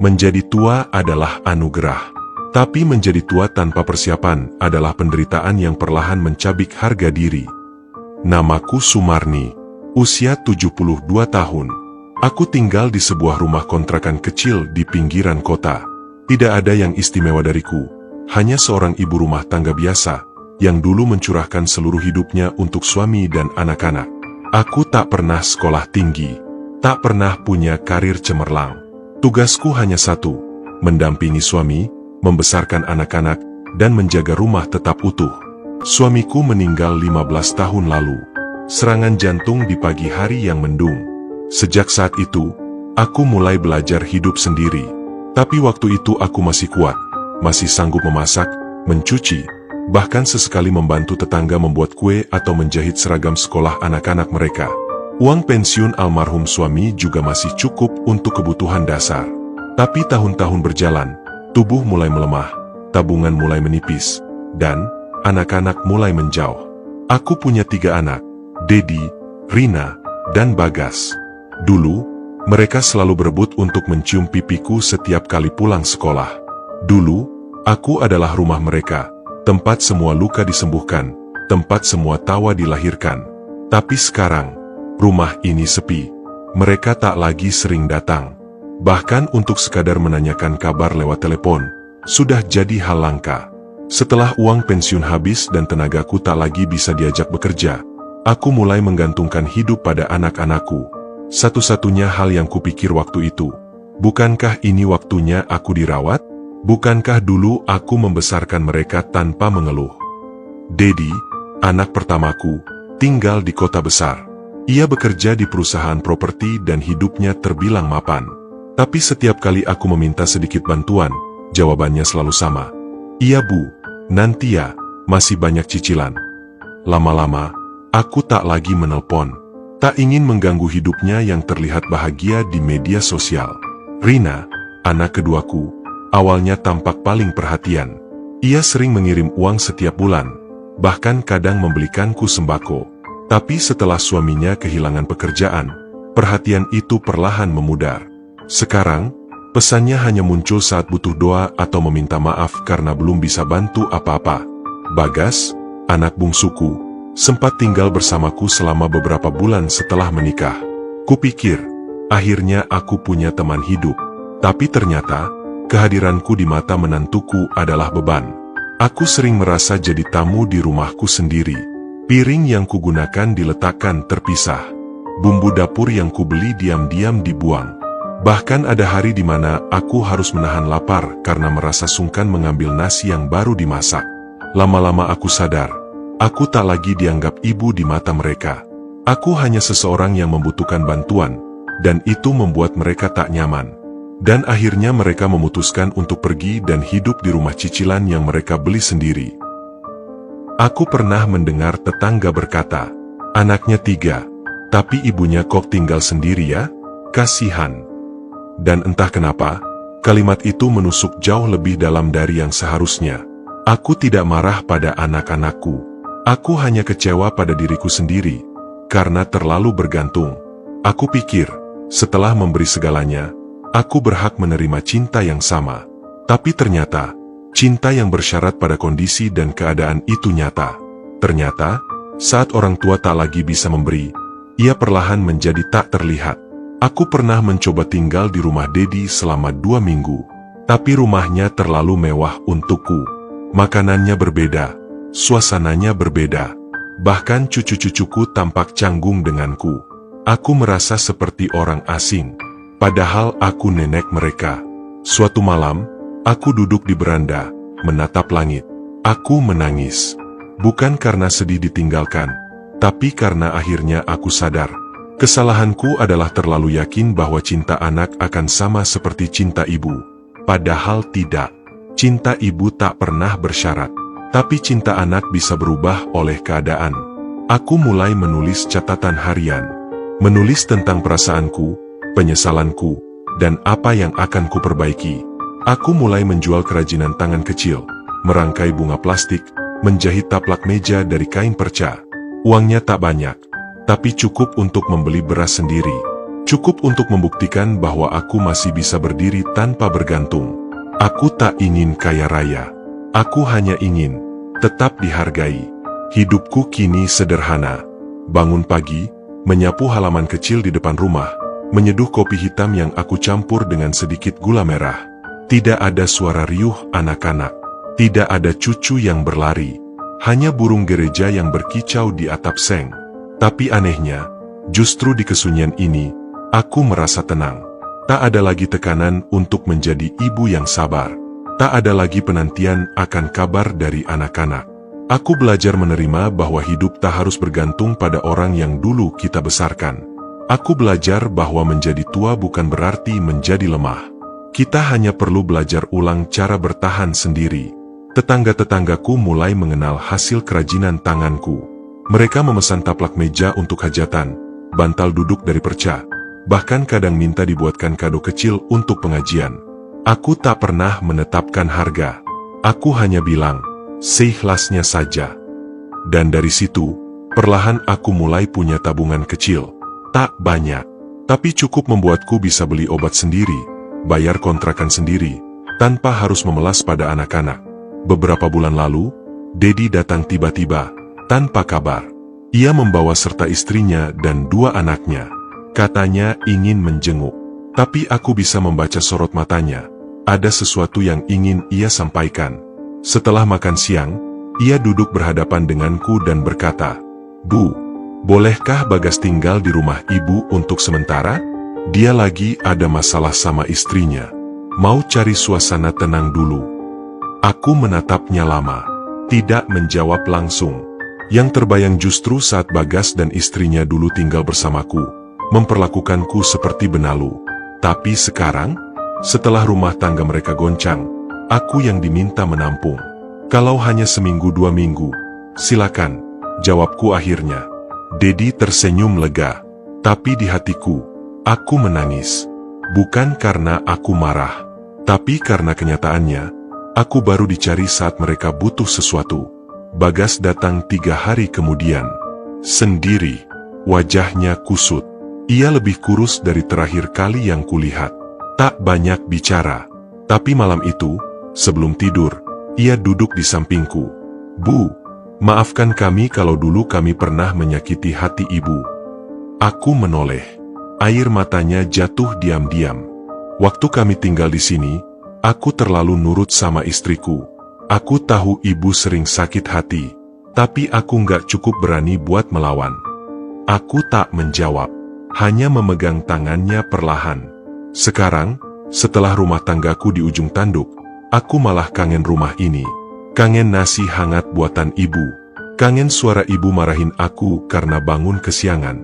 Menjadi tua adalah anugerah. Tapi menjadi tua tanpa persiapan adalah penderitaan yang perlahan mencabik harga diri. Namaku Sumarni, usia 72 tahun. Aku tinggal di sebuah rumah kontrakan kecil di pinggiran kota. Tidak ada yang istimewa dariku, hanya seorang ibu rumah tangga biasa, yang dulu mencurahkan seluruh hidupnya untuk suami dan anak-anak. Aku tak pernah sekolah tinggi, tak pernah punya karir cemerlang. Tugasku hanya satu, mendampingi suami, membesarkan anak-anak, dan menjaga rumah tetap utuh. Suamiku meninggal 15 tahun lalu. Serangan jantung di pagi hari yang mendung. Sejak saat itu, aku mulai belajar hidup sendiri. Tapi waktu itu aku masih kuat, masih sanggup memasak, mencuci, bahkan sesekali membantu tetangga membuat kue atau menjahit seragam sekolah anak-anak mereka. Uang pensiun almarhum suami juga masih cukup untuk kebutuhan dasar. Tapi tahun-tahun berjalan, tubuh mulai melemah, tabungan mulai menipis, dan anak-anak mulai menjauh. Aku punya 3 anak, Dedi, Rina, dan Bagas. Dulu, mereka selalu berebut untuk mencium pipiku setiap kali pulang sekolah. Dulu, aku adalah rumah mereka, tempat semua luka disembuhkan, tempat semua tawa dilahirkan. Tapi sekarang, rumah ini sepi. Mereka tak lagi sering datang. Bahkan untuk sekadar menanyakan kabar lewat telepon, sudah jadi hal langka. Setelah uang pensiun habis dan tenagaku tak lagi bisa diajak bekerja, aku mulai menggantungkan hidup pada anak-anakku. Satu-satunya hal yang kupikir waktu itu, bukankah ini waktunya aku dirawat? Bukankah dulu aku membesarkan mereka tanpa mengeluh? Dedi, anak pertamaku, tinggal di kota besar. Ia bekerja di perusahaan properti dan hidupnya terbilang mapan. Tapi setiap kali aku meminta sedikit bantuan, jawabannya selalu sama. Iya bu, nanti ya, masih banyak cicilan. Lama-lama, aku tak lagi menelpon. Tak ingin mengganggu hidupnya yang terlihat bahagia di media sosial. Rina, anak keduaku, awalnya tampak paling perhatian. Ia sering mengirim uang setiap bulan, bahkan kadang membelikanku sembako. Tapi setelah suaminya kehilangan pekerjaan, perhatian itu perlahan memudar. Sekarang, pesannya hanya muncul saat butuh doa atau meminta maaf karena belum bisa bantu apa-apa. Bagas, anak bungsuku, sempat tinggal bersamaku selama beberapa bulan setelah menikah. Kupikir, akhirnya aku punya teman hidup. Tapi ternyata, kehadiranku di mata menantuku adalah beban. Aku sering merasa jadi tamu di rumahku sendiri. Piring yang kugunakan diletakkan terpisah. Bumbu dapur yang kubeli diam-diam dibuang. Bahkan ada hari di mana aku harus menahan lapar karena merasa sungkan mengambil nasi yang baru dimasak. Lama-lama aku sadar, aku tak lagi dianggap ibu di mata mereka. Aku hanya seseorang yang membutuhkan bantuan, dan itu membuat mereka tak nyaman. Dan akhirnya mereka memutuskan untuk pergi dan hidup di rumah cicilan yang mereka beli sendiri. Aku pernah mendengar tetangga berkata, anaknya 3, tapi ibunya kok tinggal sendiri ya? Kasihan. Dan entah kenapa, kalimat itu menusuk jauh lebih dalam dari yang seharusnya. Aku tidak marah pada anak-anakku. Aku hanya kecewa pada diriku sendiri, karena terlalu bergantung. Aku pikir, setelah memberi segalanya, aku berhak menerima cinta yang sama. Tapi ternyata, cinta yang bersyarat pada kondisi dan keadaan itu nyata. Ternyata, saat orang tua tak lagi bisa memberi, ia perlahan menjadi tak terlihat. Aku pernah mencoba tinggal di rumah Dedi selama 2 minggu. Tapi rumahnya terlalu mewah untukku. Makanannya berbeda, suasananya berbeda. Bahkan cucu-cucuku tampak canggung denganku. Aku merasa seperti orang asing. Padahal aku nenek mereka. Suatu malam, aku duduk di beranda, menatap langit. Aku menangis. Bukan karena sedih ditinggalkan, tapi karena akhirnya aku sadar. Kesalahanku adalah terlalu yakin bahwa cinta anak akan sama seperti cinta ibu. Padahal tidak. Cinta ibu tak pernah bersyarat. Tapi cinta anak bisa berubah oleh keadaan. Aku mulai menulis catatan harian. Menulis tentang perasaanku, penyesalanku, dan apa yang akan kuperbaiki. Aku mulai menjual kerajinan tangan kecil, merangkai bunga plastik, menjahit taplak meja dari kain perca. Uangnya tak banyak, tapi cukup untuk membeli beras sendiri. Cukup untuk membuktikan bahwa aku masih bisa berdiri tanpa bergantung. Aku tak ingin kaya raya. Aku hanya ingin tetap dihargai. Hidupku kini sederhana. Bangun pagi, menyapu halaman kecil di depan rumah, menyeduh kopi hitam yang aku campur dengan sedikit gula merah. Tidak ada suara riuh anak-anak. Tidak ada cucu yang berlari. Hanya burung gereja yang berkicau di atap seng. Tapi anehnya, justru di kesunyian ini, aku merasa tenang. Tak ada lagi tekanan untuk menjadi ibu yang sabar. Tak ada lagi penantian akan kabar dari anak-anak. Aku belajar menerima bahwa hidup tak harus bergantung pada orang yang dulu kita besarkan. Aku belajar bahwa menjadi tua bukan berarti menjadi lemah. Kita hanya perlu belajar ulang cara bertahan sendiri. Tetangga-tetanggaku mulai mengenal hasil kerajinan tanganku. Mereka memesan taplak meja untuk hajatan, bantal duduk dari perca, bahkan kadang minta dibuatkan kado kecil untuk pengajian. Aku tak pernah menetapkan harga. Aku hanya bilang, seikhlasnya saja. Dan dari situ, perlahan aku mulai punya tabungan kecil. Tak banyak, tapi cukup membuatku bisa beli obat sendiri, bayar kontrakan sendiri, tanpa harus memelas pada anak-anak. Beberapa bulan lalu, Dedi datang tiba-tiba, tanpa kabar. Ia membawa serta istrinya dan 2 anaknya. Katanya ingin menjenguk. Tapi aku bisa membaca sorot matanya. Ada sesuatu yang ingin ia sampaikan. Setelah makan siang, ia duduk berhadapan denganku dan berkata, "Bu, bolehkah Bagas tinggal di rumah ibu untuk sementara? Dia lagi ada masalah sama istrinya. Mau cari suasana tenang dulu." Aku menatapnya lama, tidak menjawab langsung. Yang terbayang justru saat Bagas dan istrinya dulu tinggal bersamaku, memperlakukanku seperti benalu. Tapi sekarang, setelah rumah tangga mereka goncang, aku yang diminta menampung. Kalau hanya seminggu 2 minggu, silakan, jawabku akhirnya. Dedi tersenyum lega, tapi di hatiku, aku menangis. Bukan karena aku marah, tapi karena kenyataannya, aku baru dicari saat mereka butuh sesuatu. Bagas datang 3 hari kemudian. Sendiri, wajahnya kusut. Ia lebih kurus dari terakhir kali yang kulihat. Tak banyak bicara. Tapi malam itu, sebelum tidur, ia duduk di sampingku. "Bu, maafkan kami kalau dulu kami pernah menyakiti hati ibu." Aku menoleh. Air matanya jatuh diam-diam. Waktu kami tinggal di sini, aku terlalu nurut sama istriku. Aku tahu ibu sering sakit hati, tapi aku nggak cukup berani buat melawan. Aku tak menjawab, hanya memegang tangannya perlahan. Sekarang, setelah rumah tanggaku di ujung tanduk, aku malah kangen rumah ini. Kangen nasi hangat buatan ibu. Kangen suara ibu marahin aku karena bangun kesiangan.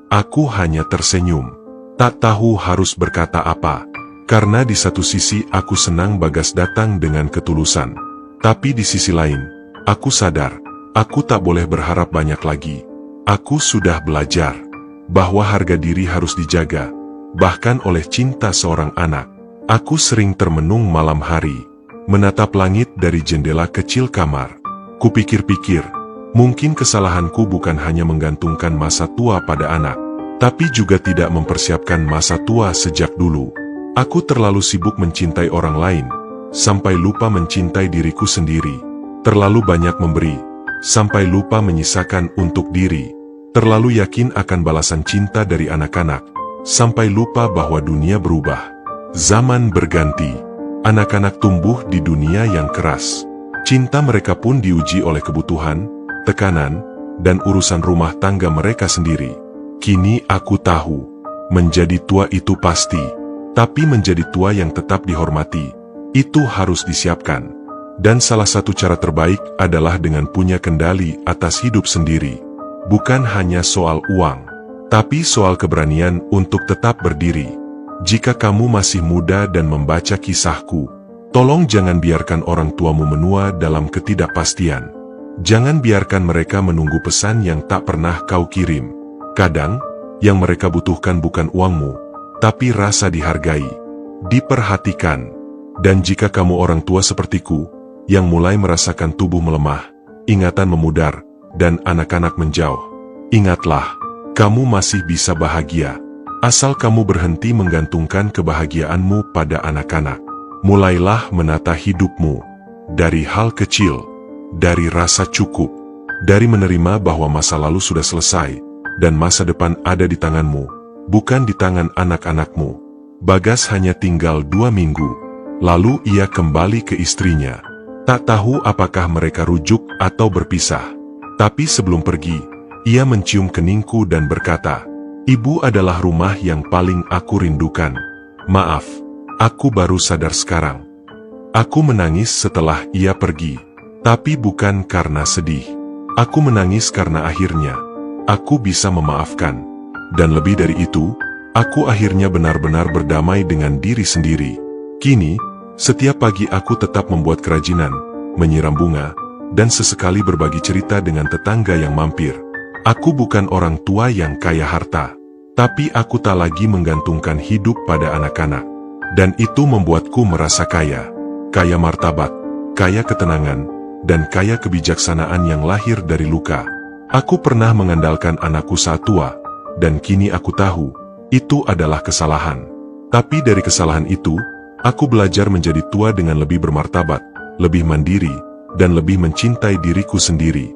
Aku hanya tersenyum. Tak tahu harus berkata apa. Karena di satu sisi aku senang Bagas datang dengan ketulusan. Tapi di sisi lain, aku sadar, aku tak boleh berharap banyak lagi. Aku sudah belajar bahwa harga diri harus dijaga, bahkan oleh cinta seorang anak. Aku sering termenung malam hari, menatap langit dari jendela kecil kamar. Kupikir-pikir, mungkin kesalahanku bukan hanya menggantungkan masa tua pada anak, tapi juga tidak mempersiapkan masa tua sejak dulu. Aku terlalu sibuk mencintai orang lain, sampai lupa mencintai diriku sendiri. Terlalu banyak memberi, sampai lupa menyisakan untuk diri. Terlalu yakin akan balasan cinta dari anak-anak, sampai lupa bahwa dunia berubah. Zaman berganti. Anak-anak tumbuh di dunia yang keras. Cinta mereka pun diuji oleh kebutuhan, tekanan, dan urusan rumah tangga mereka sendiri. Kini aku tahu, menjadi tua itu pasti, tapi menjadi tua yang tetap dihormati, itu harus disiapkan. Dan salah satu cara terbaik adalah dengan punya kendali atas hidup sendiri. Bukan hanya soal uang, tapi soal keberanian untuk tetap berdiri. Jika kamu masih muda dan membaca kisahku, tolong jangan biarkan orang tuamu menua dalam ketidakpastian. Jangan biarkan mereka menunggu pesan yang tak pernah kau kirim. Kadang, yang mereka butuhkan bukan uangmu, tapi rasa dihargai, diperhatikan. Dan jika kamu orang tua sepertiku, yang mulai merasakan tubuh melemah, ingatan memudar, dan anak-anak menjauh, ingatlah, kamu masih bisa bahagia. Asal kamu berhenti menggantungkan kebahagiaanmu pada anak-anak. Mulailah menata hidupmu dari hal kecil, dari rasa cukup, dari menerima bahwa masa lalu sudah selesai dan masa depan ada di tanganmu, bukan di tangan anak-anakmu. Bagas hanya tinggal 2 minggu, lalu ia kembali ke istrinya. Tak tahu apakah mereka rujuk atau berpisah. Tapi sebelum pergi, ia mencium keningku dan berkata, "Ibu adalah rumah yang paling aku rindukan. Maaf, aku baru sadar sekarang." Aku menangis setelah ia pergi, tapi bukan karena sedih. Aku menangis karena akhirnya aku bisa memaafkan. Dan lebih dari itu, aku akhirnya benar-benar berdamai dengan diri sendiri. Kini, setiap pagi aku tetap membuat kerajinan, menyiram bunga, dan sesekali berbagi cerita dengan tetangga yang mampir. Aku bukan orang tua yang kaya harta, tapi aku tak lagi menggantungkan hidup pada anak-anak. Dan itu membuatku merasa kaya. Kaya martabat, kaya ketenangan, dan kaya kebijaksanaan yang lahir dari luka. Aku pernah mengandalkan anakku saat tua, dan kini aku tahu, itu adalah kesalahan. Tapi dari kesalahan itu, aku belajar menjadi tua dengan lebih bermartabat, lebih mandiri, dan lebih mencintai diriku sendiri.